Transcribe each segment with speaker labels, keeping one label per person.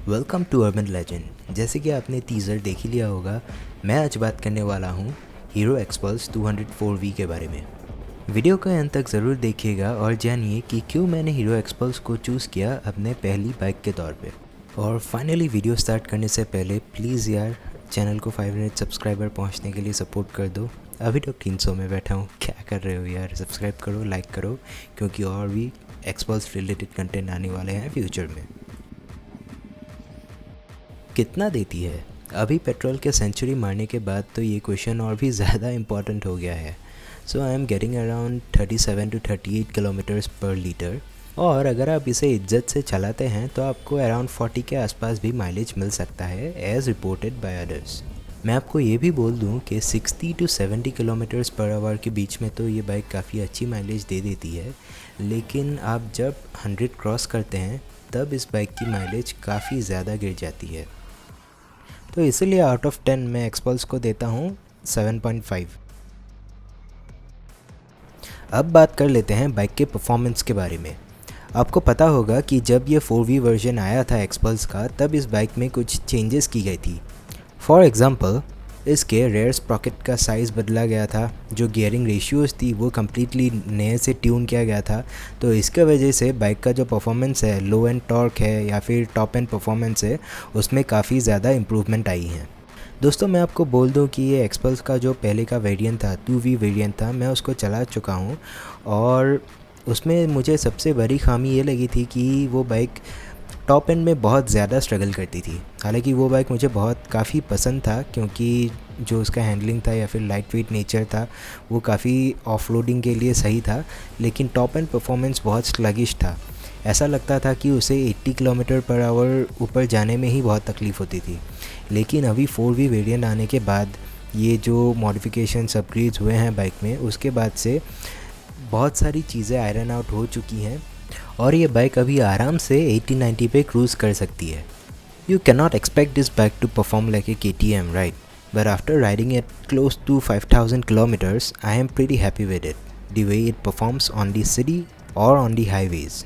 Speaker 1: Welcome to urban legend. जैसे कि आपने टीज़र देख ही लिया होगा, मैं आज बात करने वाला हूँ हीरो एक्सपल्स 204V के बारे में। वीडियो का अंत तक ज़रूर देखिएगा और जानिए कि क्यों मैंने हीरो एक्सपल्स को चूज़ किया अपने पहली बाइक के तौर पे। और फाइनली वीडियो स्टार्ट करने से पहले प्लीज़ यार चैनल को 500 सब्सक्राइबर पहुँचने के लिए सपोर्ट कर दो। अभी तो 300 में बैठा हूँ, क्या कर रहे हो यार। सब्सक्राइब करो, लाइक करो, क्योंकि और भी एक्सपल्स रिलेटेड कंटेंट आने वाले हैं फ्यूचर में। कितना देती है? अभी पेट्रोल के सेंचुरी मारने के बाद तो ये क्वेश्चन और भी ज़्यादा इम्पॉर्टेंट हो गया है। So I am getting around 37 to 38 kilometres पर लीटर। और अगर आप इसे इज्जत से चलाते हैं तो आपको अराउंड 40 के आसपास भी माइलेज मिल सकता है एज़ रिपोर्टेड बाय अदर्स। मैं आपको ये भी बोल दूं कि 60 to 70 किलोमीटर्स पर आवर के बीच में तो ये बाइक काफ़ी अच्छी माइलेज दे देती है, लेकिन आप जब 100 क्रॉस करते हैं तब इस बाइक की माइलेज काफ़ी ज़्यादा गिर जाती है। तो इसीलिए आउट ऑफ 10 मैं एक्सपल्स को देता हूँ 7.5। अब बात कर लेते हैं बाइक के परफॉर्मेंस के बारे में। आपको पता होगा कि जब ये 4V वर्जन आया था एक्सपल्स का, तब इस बाइक में कुछ चेंजेस की गई थी। फॉर एग्ज़ाम्पल, इसके रेयर स्प्रॉकेट का साइज़ बदला गया था, जो गियरिंग रेशियोज़ थी वो कम्प्लीटली नए से ट्यून किया गया था। तो इसके वजह से बाइक का जो परफॉर्मेंस है, लो एंड टॉर्क है या फिर टॉप एंड परफॉर्मेंस है, उसमें काफ़ी ज़्यादा इम्प्रूवमेंट आई है। दोस्तों, मैं आपको बोल दूं कि ये एक्सपल्स का जो पहले का वेरिएंट था, 2V वेरिएंट था, मैं उसको चला चुका हूँ और उसमें मुझे सबसे बड़ी खामी ये लगी थी कि वो बाइक टॉप एंड में बहुत ज़्यादा स्ट्रगल करती थी। हालांकि वो बाइक मुझे काफ़ी पसंद था, क्योंकि जो उसका हैंडलिंग था या फिर लाइट वेट नेचर था वो काफ़ी ऑफ रोडिंग के लिए सही था, लेकिन टॉप एंड परफॉर्मेंस बहुत स्लगिश था। ऐसा लगता था कि उसे 80 किलोमीटर पर आवर ऊपर जाने में ही बहुत तकलीफ़ होती थी। लेकिन अभी 4V वेरिएंट आने के बाद ये जो मॉडिफिकेशंस अपग्रेड्स हुए हैं बाइक में, उसके बाद से बहुत सारी चीज़ें आयरन आउट हो चुकी हैं और ये बाइक अभी आराम से 80-90 पे क्रूज़ कर सकती है। You can not expect this bike to perform like a KTM, right? But after riding it close to 5,000 kilometers, I am pretty happy with it, the way it performs on the city or on the highways.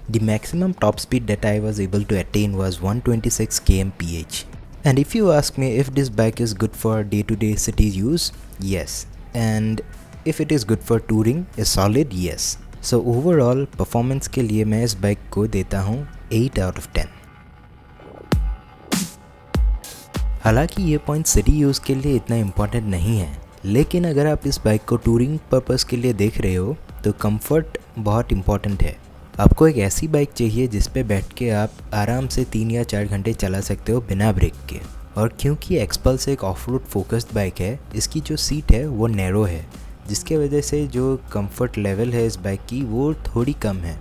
Speaker 1: The maximum top speed that I was able to attain was 126 kmph. And if you ask me if this bike is good for day-to-day city use, yes. And if it is good for touring, a solid yes. So overall performance के लिए मैं इस bike को देता हूँ 8 out of 10। हालांकि ये point city use के लिए इतना इम्पॉर्टेंट नहीं है, लेकिन अगर आप इस बाइक को टूरिंग पर्पस के लिए देख रहे हो तो कंफर्ट बहुत इम्पॉर्टेंट है। आपको एक ऐसी बाइक चाहिए जिस पे बैठ के आप आराम से 3 या 4 घंटे चला सकते हो बिना ब्रेक के। और क्योंकि एक्सपल्स एक ऑफ रोड फोकस्ड बाइक है, इसकी जो सीट है वो नैरो है, जिसके वजह से जो कंफर्ट लेवल है इस बाइक की वो थोड़ी कम है।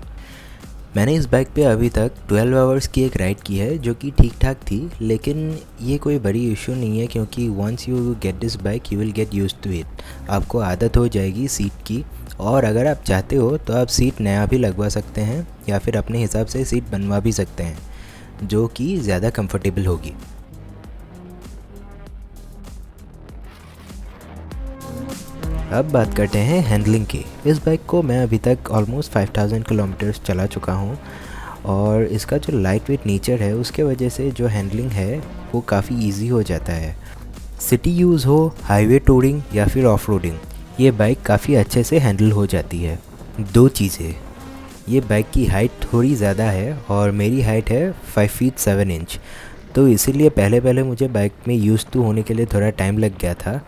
Speaker 1: मैंने इस बाइक पे अभी तक 12 आवर्स की एक राइड की है, जो कि ठीक ठाक थी, लेकिन ये कोई बड़ी इशू नहीं है, क्योंकि once you get this bike you will get used to it. आपको आदत हो जाएगी सीट की, और अगर आप चाहते हो तो आप सीट नया भी लगवा सकते हैं या फिर अपने हिसाब से सीट बनवा भी सकते हैं, जो कि ज़्यादा कंफर्टेबल होगी। अब बात करते हैं हैंडलिंग की। इस बाइक को मैं अभी तक ऑलमोस्ट 5000 किलोमीटर्स चला चुका हूँ और इसका जो लाइट वेट नेचर है उसके वजह से जो हैंडलिंग है वो काफ़ी इजी हो जाता है। सिटी यूज़ हो, हाईवे टूरिंग या फिर ऑफ रोडिंग, ये बाइक काफ़ी अच्छे से हैंडल हो जाती है। दो चीज़ें, ये बाइक की हाइट थोड़ी ज़्यादा है और मेरी हाइट है 5 फीट 7 इंच, तो इसीलिए पहले मुझे बाइक में यूज़ टू होने के लिए थोड़ा टाइम लग गया था।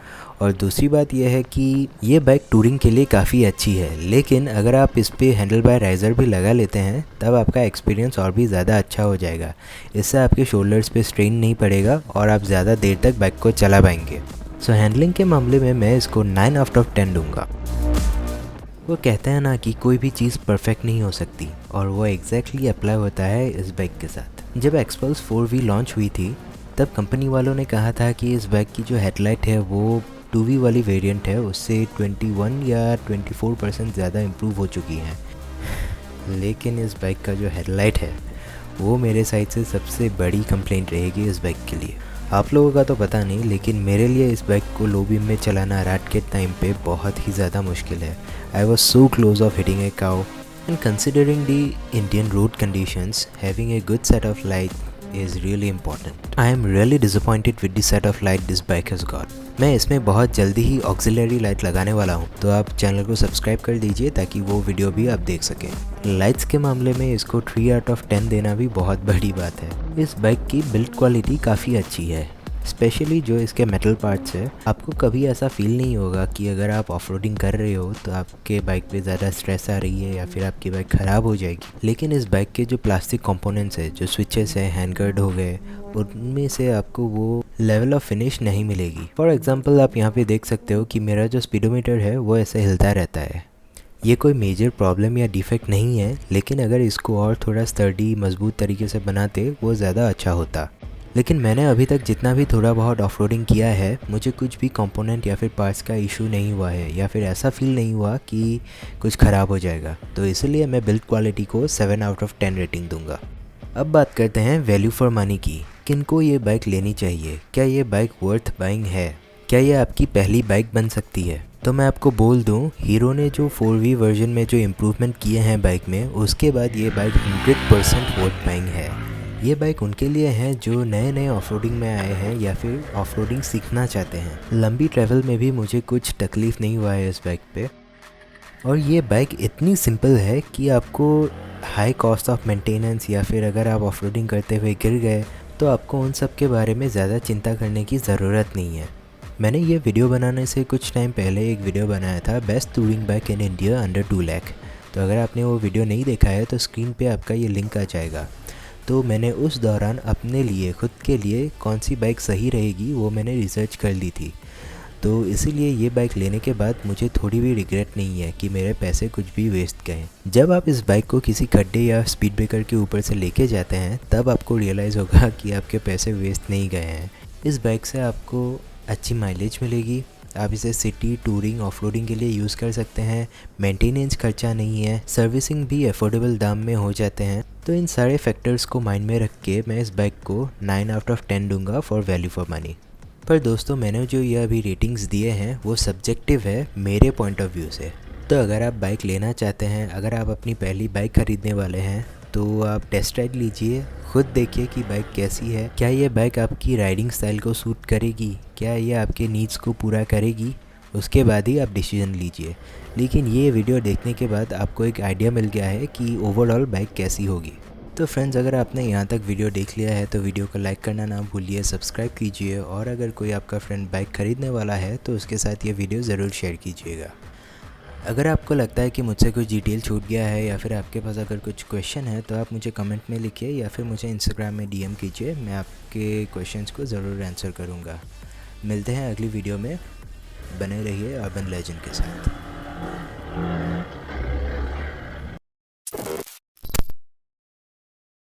Speaker 1: और दूसरी बात यह है कि ये बाइक टूरिंग के लिए काफ़ी अच्छी है, लेकिन अगर आप इस पर हैंडल बाय राइज़र भी लगा लेते हैं तब आपका एक्सपीरियंस और भी ज़्यादा अच्छा हो जाएगा। इससे आपके शोल्डर्स पे स्ट्रेन नहीं पड़ेगा और आप ज़्यादा देर तक बाइक को चला पाएंगे। सो हैंडलिंग के मामले में मैं इसको 9 आउट ऑफ 10 दूँगा। वो कहते हैं ना कि कोई भी चीज़ परफेक्ट नहीं हो सकती, और वो एग्जैक्टली अप्लाई होता है इस बाइक के साथ। जब एक्सपल्स 4V लॉन्च हुई थी तब कंपनी वालों ने कहा था कि इस बाइक की जो हेडलाइट है वो 2V वाली वेरिएंट है उससे 21 या 24% ज़्यादा इम्प्रूव हो चुकी है। लेकिन इस बाइक का जो हेडलाइट है वो मेरे साइड से सबसे बड़ी कंप्लेंट रहेगी इस बाइक के लिए। आप लोगों का तो पता नहीं, लेकिन मेरे लिए इस बाइक को लो बीम में चलाना रात के टाइम पे बहुत ही ज़्यादा मुश्किल है। I was so close of hitting a cow, and considering the Indian road conditions, having a good set of light is really important. I am really disappointed with the set of light this bike has got. मैं इसमें बहुत जल्दी ही auxiliary light लगाने वाला हूँ, तो आप channel को सब्सक्राइब कर दीजिए ताकि वो वीडियो भी आप देख सकें। लाइट्स के मामले में इसको 3 आउट ऑफ 10 देना भी बहुत बड़ी बात है। इस बाइक की बिल्ड क्वालिटी काफ़ी अच्छी है, स्पेशली जो इसके मेटल पार्ट्स है। आपको कभी ऐसा फील नहीं होगा कि अगर आप ऑफ-रोडिंग कर रहे हो तो आपके बाइक पे ज़्यादा स्ट्रेस आ रही है या फिर आपकी बाइक ख़राब हो जाएगी। लेकिन इस बाइक के जो प्लास्टिक कंपोनेंट्स है, जो स्विचेस है, हैंडगार्ड हो गए, उनमें से आपको वो लेवल ऑफ फिनिश नहीं मिलेगी। फॉर एग्जांपल आप यहाँ पे देख सकते हो कि मेरा जो स्पीडोमीटर है वो ऐसे हिलता रहता है। ये कोई मेजर प्रॉब्लम या डिफेक्ट नहीं है, लेकिन अगर इसको और थोड़ा स्टर्डी मजबूत तरीके से बनाते वो ज़्यादा अच्छा होता। लेकिन मैंने अभी तक जितना भी थोड़ा बहुत ऑफ-रोडिंग किया है, मुझे कुछ भी कंपोनेंट या फिर पार्ट्स का इशू नहीं हुआ है या फिर ऐसा फील नहीं हुआ कि कुछ ख़राब हो जाएगा। तो इसलिए मैं बिल्ड क्वालिटी को 7 आउट ऑफ 10 रेटिंग दूंगा। अब बात करते हैं वैल्यू फॉर मनी की। किनको ये बाइक लेनी चाहिए? क्या ये बाइक वर्थ बाइंग है? क्या ये आपकी पहली बाइक बन सकती है? तो मैं आपको बोल दूं, हीरो ने जो 4V वर्जन में जो इम्प्रूवमेंट किए हैं बाइक में, उसके बाद ये बाइक 100% वर्थ बाइंग है। ये बाइक उनके लिए है जो नए नए ऑफ-रोडिंग में आए हैं या फिर ऑफ-रोडिंग सीखना चाहते हैं। लंबी ट्रैवल में भी मुझे कुछ तकलीफ़ नहीं हुआ है इस बाइक पे, और ये बाइक इतनी सिंपल है कि आपको हाई कॉस्ट ऑफ मेंटेनेंस या फिर अगर आप ऑफ-रोडिंग करते हुए गिर गए तो आपको उन सब के बारे में ज़्यादा चिंता करने की ज़रूरत नहीं है। मैंने ये वीडियो बनाने से कुछ टाइम पहले एक वीडियो बनाया था, best touring bike in India under 2 lakh. तो अगर आपने वो वीडियो नहीं देखा है तो स्क्रीन पे आपका ये लिंक आ जाएगा। तो मैंने उस दौरान अपने लिए, खुद के लिए कौन सी बाइक सही रहेगी वो मैंने रिसर्च कर ली थी। तो इसीलिए ये बाइक लेने के बाद मुझे थोड़ी भी रिग्रेट नहीं है कि मेरे पैसे कुछ भी वेस्ट गए। जब आप इस बाइक को किसी खड्डे या स्पीड ब्रेकर के ऊपर से लेके जाते हैं तब आपको रियलाइज़ होगा कि आपके पैसे वेस्ट नहीं गए हैं। इस बाइक से आपको अच्छी माइलेज मिलेगी, आप इसे सिटी, टूरिंग, ऑफ-रोडिंग के लिए यूज़ कर सकते हैं। मेंटेनेंस खर्चा नहीं है, सर्विसिंग भी अफोर्डेबल दाम में हो जाते हैं। तो इन सारे फैक्टर्स को माइंड में रख के मैं इस बाइक को 9 आउट ऑफ 10 दूंगा फॉर वैल्यू फॉर मनी। पर दोस्तों, मैंने जो ये अभी रेटिंग्स दिए हैं वो सब्जेक्टिव है मेरे पॉइंट ऑफ व्यू से। तो अगर आप बाइक लेना चाहते हैं, अगर आप अपनी पहली बाइक ख़रीदने वाले हैं, तो आप टेस्ट राइड लीजिए, खुद देखिए कि बाइक कैसी है। क्या ये बाइक आपकी राइडिंग स्टाइल को सूट करेगी? क्या ये आपके नीड्स को पूरा करेगी? उसके बाद ही आप डिसीजन लीजिए। लेकिन ये वीडियो देखने के बाद आपको एक आइडिया मिल गया है कि ओवरऑल बाइक कैसी होगी। तो फ्रेंड्स, अगर आपने यहाँ तक वीडियो देख लिया है तो वीडियो को लाइक करना ना भूलिए, सब्सक्राइब कीजिए, और अगर कोई आपका फ्रेंड बाइक ख़रीदने वाला है तो उसके साथ ये वीडियो ज़रूर शेयर कीजिएगा। अगर आपको लगता है कि मुझसे कुछ डिटेल छूट गया है या फिर आपके पास अगर कुछ क्वेश्चन है तो आप मुझे कमेंट में लिखिए या फिर मुझे इंस्टाग्राम में DM कीजिए, मैं आपके क्वेश्चंस को ज़रूर आंसर करूँगा। मिलते हैं अगली वीडियो में, बने रहिए अर्बन लेजेंड के साथ।